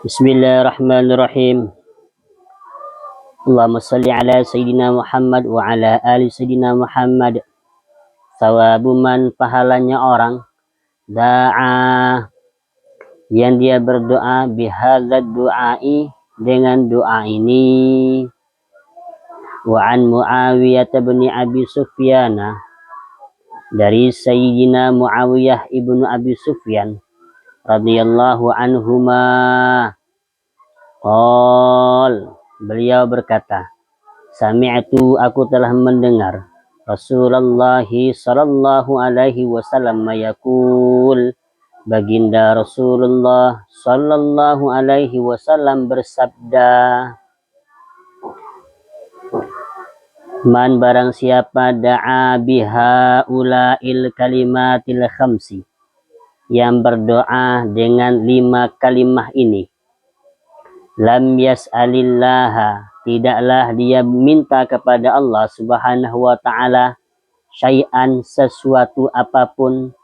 Bismillahirrahmanirrahim. Allahumma salli ala Sayyidina Muhammad wa ala ali Sayyidina Muhammad. Sawabu man, pahalanya orang da'a yang dia berdoa bihadzal du'ai, dengan doa ini. Wa an Muawiyah bin Abi Sufyan, dari Sayyidina Muawiyah ibnu Abi Sufyan radhiyallahu anhuma, beliau berkata, sami'tu, aku telah mendengar Rasulullah sallallahu alaihi wasallam yaqul, baginda Rasulullah sallallahu alaihi wasallam bersabda, man, barang siapa da'a biha ulail kalimatil khamsi, yang berdoa dengan 5 kalimah ini, lam yas'alillaha, tidaklah dia minta kepada Allah subhanahu wa ta'ala syai'an, sesuatu apapun,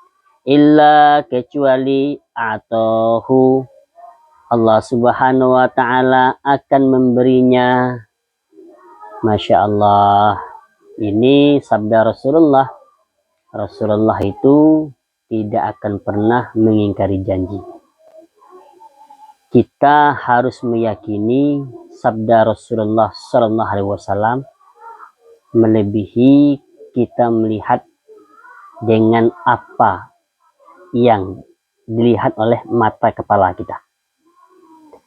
illa, kecuali atahu, Allah subhanahu wa ta'ala akan memberinya. Masya Allah. Ini sabda Rasulullah. Rasulullah itu tidak akan pernah mengingkari janji. Kita harus meyakini sabda Rasulullah Sallallahu Alaihi Wasallam melebihi kita melihat dengan apa yang dilihat oleh mata kepala kita.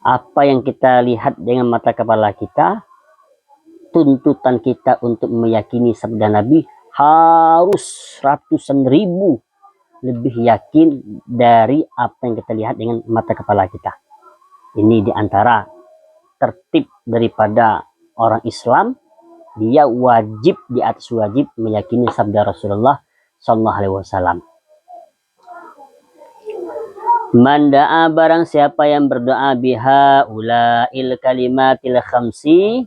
Apa yang kita lihat dengan mata kepala kita, tuntutan kita untuk meyakini sabda Nabi harus ratusan ribu lebih yakin dari apa yang kita lihat dengan mata kepala kita. Ini diantara tertib daripada orang Islam, dia wajib di atas wajib meyakini sabda Rasulullah Sallallahu Alaihi Wasallam. Manda'a, barang siapa yang berdoa biha ulail kalimatil khamsi,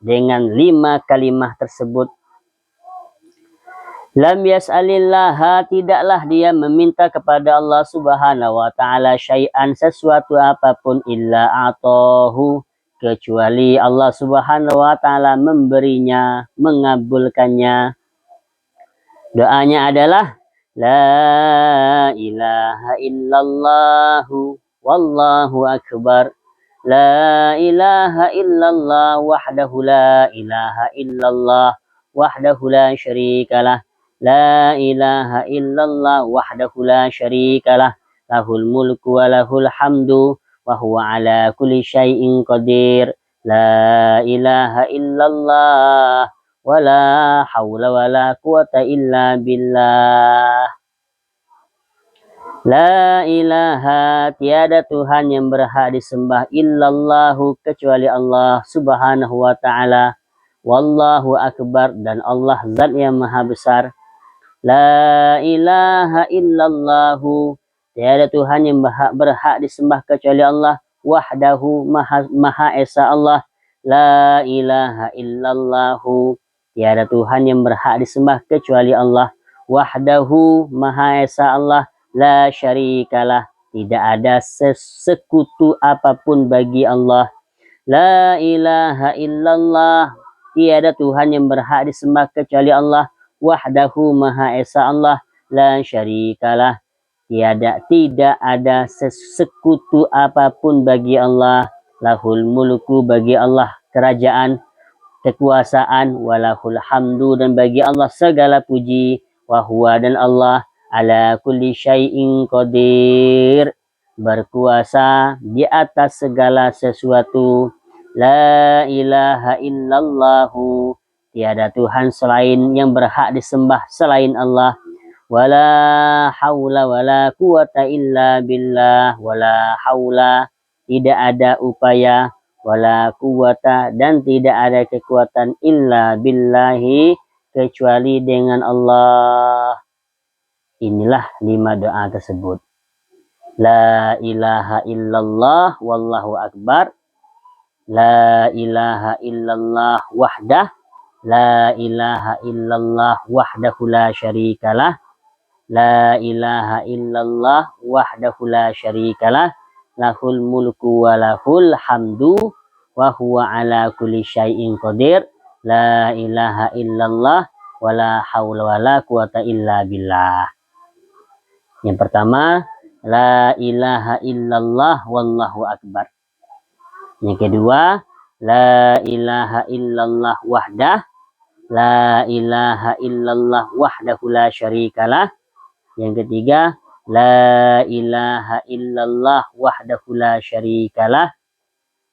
dengan 5 kalimah tersebut, lam yas'alillaha, tidaklah dia meminta kepada Allah subhanahu wa ta'ala syai'an, sesuatu apapun, illa atahu, kecuali Allah subhanahu wa ta'ala memberinya, mengabulkannya. Doanya adalah la ilaha illallahu wallahu akbar, la ilaha illallah wahdahu la ilaha illallah wahdahu la syarikalah, la ilaha illallah wahdahu la syarikalah, lahul mulku wa lahul hamdu wa huwa ala kulli syai'in qadir, la ilaha illallah wa la hawla wa la quwata illa billah. La ilaha, tiada Tuhan yang berhak disembah, illallahu, kecuali Allah subhanahu wa ta'ala, wallahu akbar, dan Allah zat yang maha besar. La ilaha illallahu, tiada Tuhan yang berhak disembah kecuali Allah, wahdahu, maha esa Allah. La ilaha illallahu, tiada Tuhan yang berhak disembah kecuali Allah, wahdahu, maha esa Allah. La syarikalah, tidak ada sekutu apapun bagi Allah. La ilaha illallah, tiada Tuhan yang berhak disembah kecuali Allah, wahdahu, maha esa Allah. La syarikalah, tidak ada sekutu apapun bagi Allah. Lahul mulku, bagi Allah kerajaan, kekuasaan, walahul hamdu, dan bagi Allah segala puji, wahwa, dan Allah ala kulli syai'in qadir, berkuasa di atas segala sesuatu. La ilaha illallahu, tiada Tuhan selain yang berhak disembah selain Allah. Wala haula wala quwata illa billah, wala haula, tidak ada upaya, wala quwata, dan tidak ada kekuatan, illa billahi, kecuali dengan Allah. Inilah 5 doa tersebut. La ilaha illallah wallahu akbar, la ilaha illallah wahdah, la ilaha illallah wahdahu la syarikalah, la ilaha illallah wahdahu la syarikalah, lahul mulku wa lahul hamdu wa huwa ala kulli syai'in qadir. La ilaha illallah wa la haula wa la quwata illa billah. Yang pertama, la ilaha illallah wallahu akbar. Yang kedua, la ilaha illallah wahdah, la ilaha illallah wahdahu la syarikalah. Yang ketiga, la ilaha illallah wahdahu la syarikalah,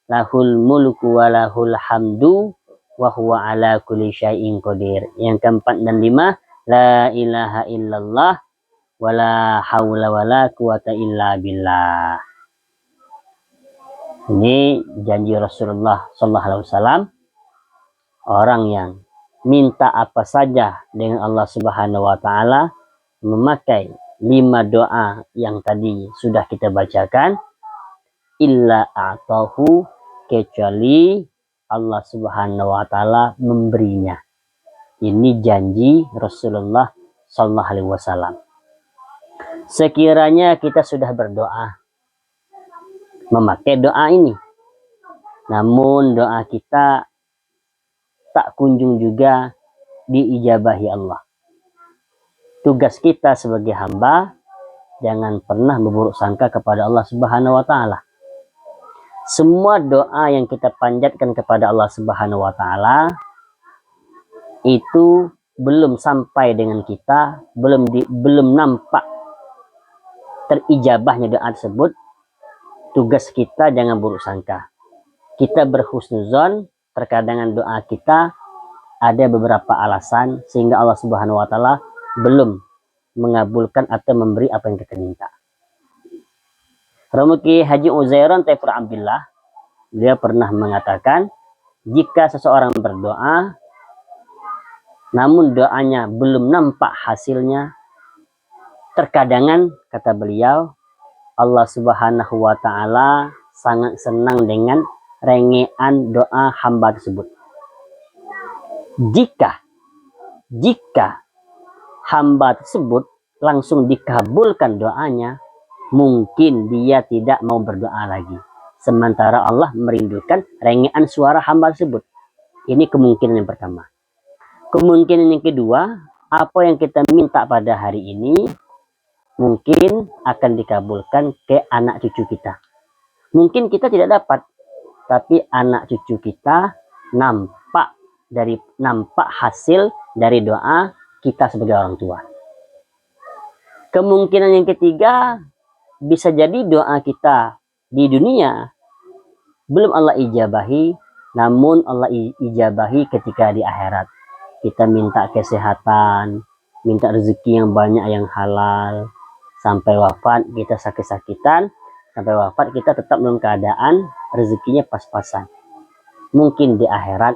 lahul mulku wa lahul hamdu wa huwa ala kulli syai'in qadir. Yang keempat dan lima, la ilaha illallah wa la haula wa la quwata illa billah. Ini janji Rasulullah sallallahu alaihi wasallam, orang yang minta apa saja dengan Allah Subhanahu wa taala, memakai 5 doa yang tadi sudah kita bacakan, illa a'tahu, kecuali Allah Subhanahu wa taala memberinya. Ini janji Rasulullah sallallahu alaihi wasallam. Sekiranya kita sudah berdoa memakai doa ini, namun doa kita tak kunjung juga diijabahi Allah. Tugas kita sebagai hamba, jangan pernah berburuk sangka kepada Allah Subhanahu wa taala. Semua doa yang kita panjatkan kepada Allah Subhanahu wa taala itu belum sampai dengan kita, belum nampak terijabahnya doa tersebut. Tugas kita jangan buruk sangka. Kita berhusnuzon, terkadang doa kita ada beberapa alasan sehingga Allah Subhanahu wa taala belum mengabulkan atau memberi apa yang kita minta. Romuki Haji Uzairan Taifur Abdillah, dia pernah mengatakan, jika seseorang berdoa namun doanya belum nampak hasilnya, terkadangan, kata beliau, Allah Subhanahu wa taala sangat senang dengan rengean doa hamba tersebut. Jika hamba tersebut langsung dikabulkan doanya, mungkin dia tidak mau berdoa lagi. Sementara Allah merindukan rengean suara hamba tersebut. Ini kemungkinan yang pertama. Kemungkinan yang kedua, apa yang kita minta pada hari ini mungkin akan dikabulkan ke anak cucu kita. Mungkin kita tidak dapat, tapi anak cucu kita nampak hasil dari doa kita sebagai orang tua. Kemungkinan yang ketiga, bisa jadi doa kita di dunia belum Allah ijabahi, namun Allah ijabahi ketika di akhirat. Kita minta kesehatan, minta rezeki yang banyak, yang halal, sampai wafat kita sakit-sakitan, sampai wafat kita tetap dalam keadaan rezekinya pas-pasan. Mungkin di akhirat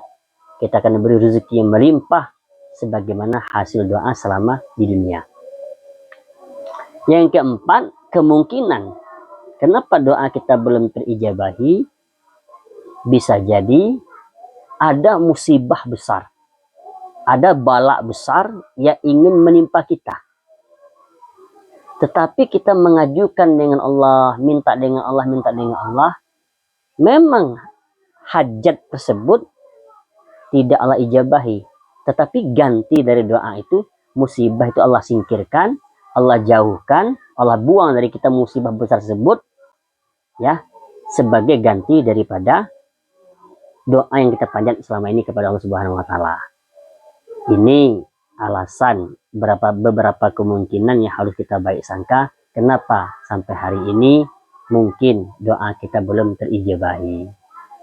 kita akan diberi rezeki yang melimpah sebagaimana hasil doa selama di dunia. Yang keempat, kemungkinan kenapa doa kita belum terijabahi, bisa jadi ada musibah besar, ada bala besar yang ingin menimpa kita. Tetapi kita mengajukan dengan Allah, minta dengan Allah, memang hajat tersebut tidak Allah ijabahi, tetapi ganti dari doa itu, musibah itu Allah singkirkan, Allah jauhkan, Allah buang dari kita musibah besar tersebut, ya, sebagai ganti daripada doa yang kita panjat selama ini kepada Allah Subhanahu wa taala. Ini alasan beberapa kemungkinan yang harus kita baik sangka kenapa sampai hari ini mungkin doa kita belum terijabahi.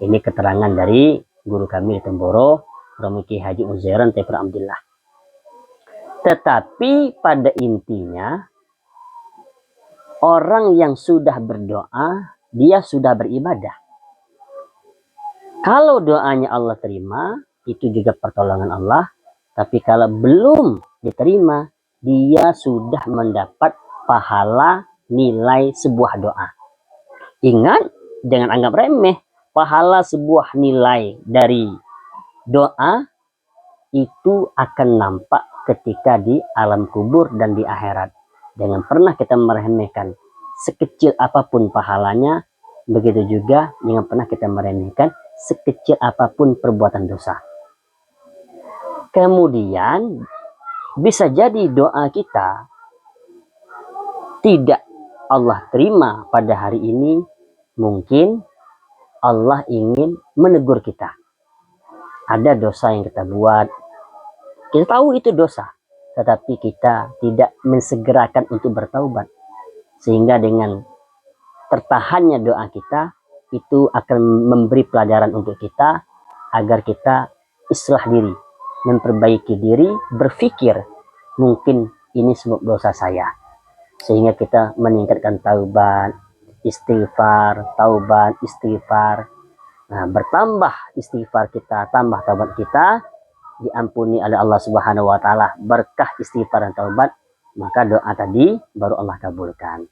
Ini keterangan dari guru kami di Temboro, Romuki Haji Uzairan Taifur Abdillah. Tetapi pada intinya, orang yang sudah berdoa, dia sudah beribadah. Kalau doanya Allah terima, itu juga pertolongan Allah. Tapi kalau belum diterima, dia sudah mendapat pahala nilai sebuah doa. Ingat, jangan anggap remeh. Pahala sebuah nilai dari doa itu akan nampak ketika di alam kubur dan di akhirat. Jangan pernah kita meremehkan. Sekecil apapun pahalanya, Begitu juga jangan pernah kita meremehkan sekecil apapun perbuatan dosa. Kemudian bisa jadi doa kita tidak Allah terima pada hari ini, mungkin Allah ingin menegur kita. Ada dosa yang kita buat, kita tahu itu dosa, tetapi kita tidak mensegerakan untuk bertaubat. Sehingga dengan tertahannya doa kita, itu akan memberi pelajaran untuk kita, agar kita islah diri, memperbaiki diri, berpikir, mungkin ini sebab dosa saya. Sehingga kita meningkatkan taubat, istighfar, taubat, istighfar. Nah, bertambah istighfar kita, tambah taubat kita, diampuni oleh Allah Subhanahu wa taala, berkah istighfar dan taubat, maka doa tadi baru Allah kabulkan.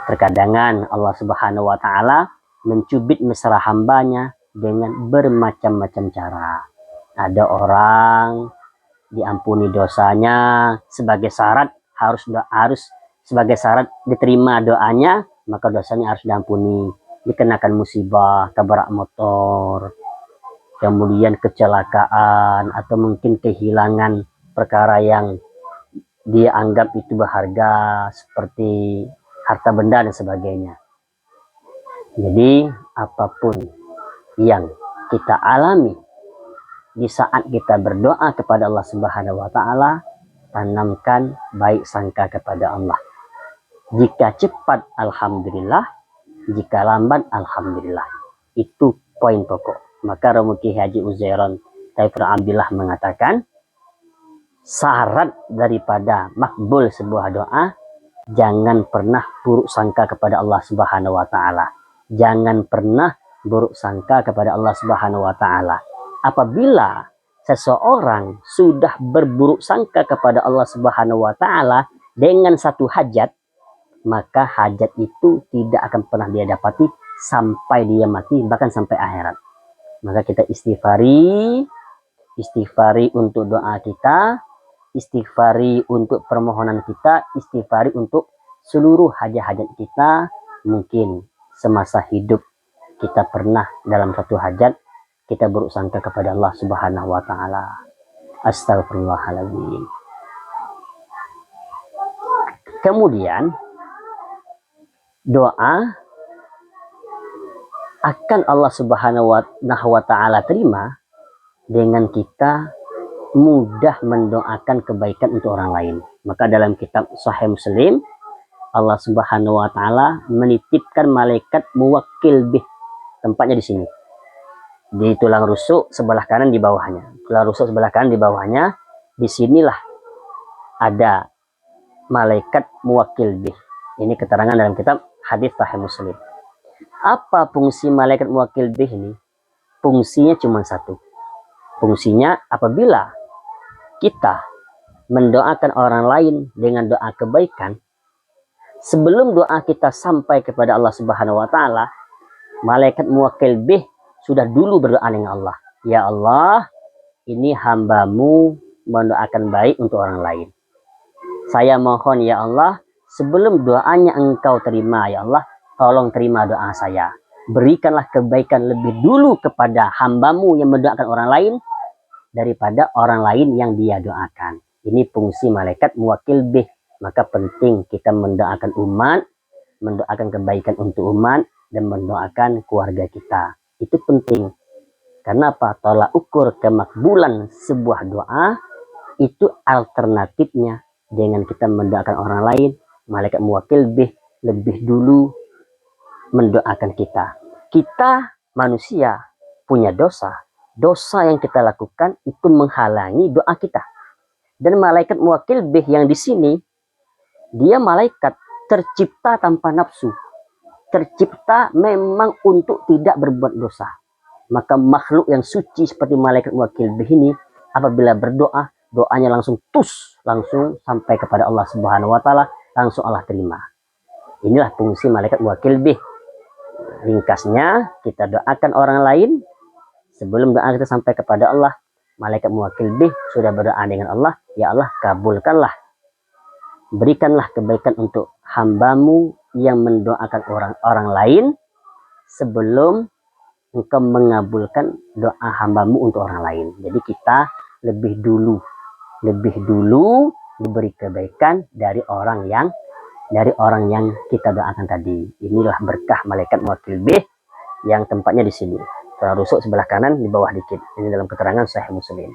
Terkadangan Allah Subhanahu wa taala mencubit mesra hambanya dengan bermacam-macam cara. Ada orang diampuni dosanya sebagai syarat harus sebagai syarat diterima doanya, maka dosanya harus diampuni. Dikenakan musibah, tabrak motor, kemudian kecelakaan, atau mungkin kehilangan perkara yang dia anggap itu berharga, seperti harta benda dan sebagainya. Jadi apapun yang kita alami di saat kita berdoa kepada Allah Subhanahu wa taala, tanamkan baik sangka kepada Allah. Jika cepat, alhamdulillah. Jika lambat, alhamdulillah. Itu poin pokok. Maka Romo Kiai Haji Uzairon Taifur Abdillah mengatakan, syarat daripada makbul sebuah doa, jangan pernah buruk sangka kepada Allah Subhanahu wa taala. Jangan pernah buruk sangka kepada Allah Subhanahu wa taala. Apabila seseorang sudah berburuk sangka kepada Allah Subhanahu wa taala dengan satu hajat, maka hajat itu tidak akan pernah dia dapati sampai dia mati, bahkan sampai akhirat. Maka kita istighfari untuk doa kita, istighfari untuk permohonan kita, istighfari untuk seluruh hajat-hajat kita. Mungkin semasa hidup kita pernah dalam satu hajat kita buruk sangka kepada Allah Subhanahu wa taala. Astagfirullahaladzim. Kemudian doa akan Allah Subhanahu wa taala terima dengan kita mudah mendoakan kebaikan untuk orang lain. Maka dalam kitab Sahih Muslim, Allah Subhanahu wa taala menitipkan malaikat muwakkil bih. Tempatnya di sini. Di tulang rusuk sebelah kanan di bawahnya. Tulang rusuk sebelah kanan di bawahnya. Disinilah ada malaikat muwakkil bih. Ini keterangan dalam kitab hadis Sahih Muslim. Apa fungsi malaikat muwakkil bih ini? Fungsinya cuma satu. Fungsinya apabila kita mendoakan orang lain dengan doa kebaikan, sebelum doa kita sampai kepada Allah Subhanahu wa taala, malaikat muwakkil bih sudah dulu berdoa dengan Allah. Ya Allah, ini hambamu mendoakan baik untuk orang lain. Saya mohon ya Allah, sebelum doanya engkau terima ya Allah, tolong terima doa saya. Berikanlah kebaikan lebih dulu kepada hambamu yang mendoakan orang lain daripada orang lain yang dia doakan. Ini fungsi malaikat muwakkil bih. Maka penting kita mendoakan umat, mendoakan kebaikan untuk umat, dan mendoakan keluarga kita. Itu penting. Karena apa? Tolak ukur kemakbulan sebuah doa itu alternatifnya dengan kita mendoakan orang lain. Malaikat muwakkil bih lebih dulu mendoakan kita. Kita manusia punya dosa. Dosa yang kita lakukan itu menghalangi doa kita. Dan malaikat muwakkil bih yang di sini, dia malaikat tercipta tanpa nafsu. Tercipta memang untuk tidak berbuat dosa. Maka makhluk yang suci seperti malaikat muwakkil bih ini, apabila berdoa, doanya langsung langsung sampai kepada Allah Subhanahu wa taala, langsung Allah terima. Inilah fungsi malaikat muwakkil bih. Ringkasnya, kita doakan orang lain, sebelum doa kita sampai kepada Allah, malaikat muwakkil bih sudah berdoa dengan Allah, ya Allah kabulkanlah, berikanlah kebaikan untuk hambamu yang mendoakan orang lain, sebelum engkau mengabulkan doa hambamu untuk orang lain. Jadi kita lebih dulu diberi kebaikan dari orang yang kita doakan tadi. Inilah berkah malaikat muwakil bih yang tempatnya di sini. Surah Rusuk sebelah kanan di bawah dikit. Ini dalam keterangan Sahih Muslim.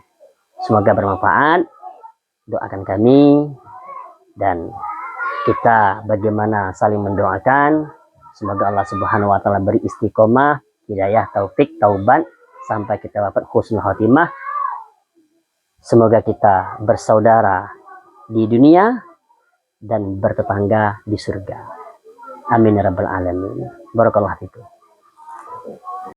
Semoga bermanfaat. Doakan kami dan kita bagaimana saling mendoakan. Semoga Allah Subhanahu wa taala beri istiqomah, hidayah, taufik, taubat sampai kita wafat husnul khotimah. Semoga kita bersaudara di dunia dan bertetangga di surga. Amin ya rabbal alamin. Barakallahu fikum.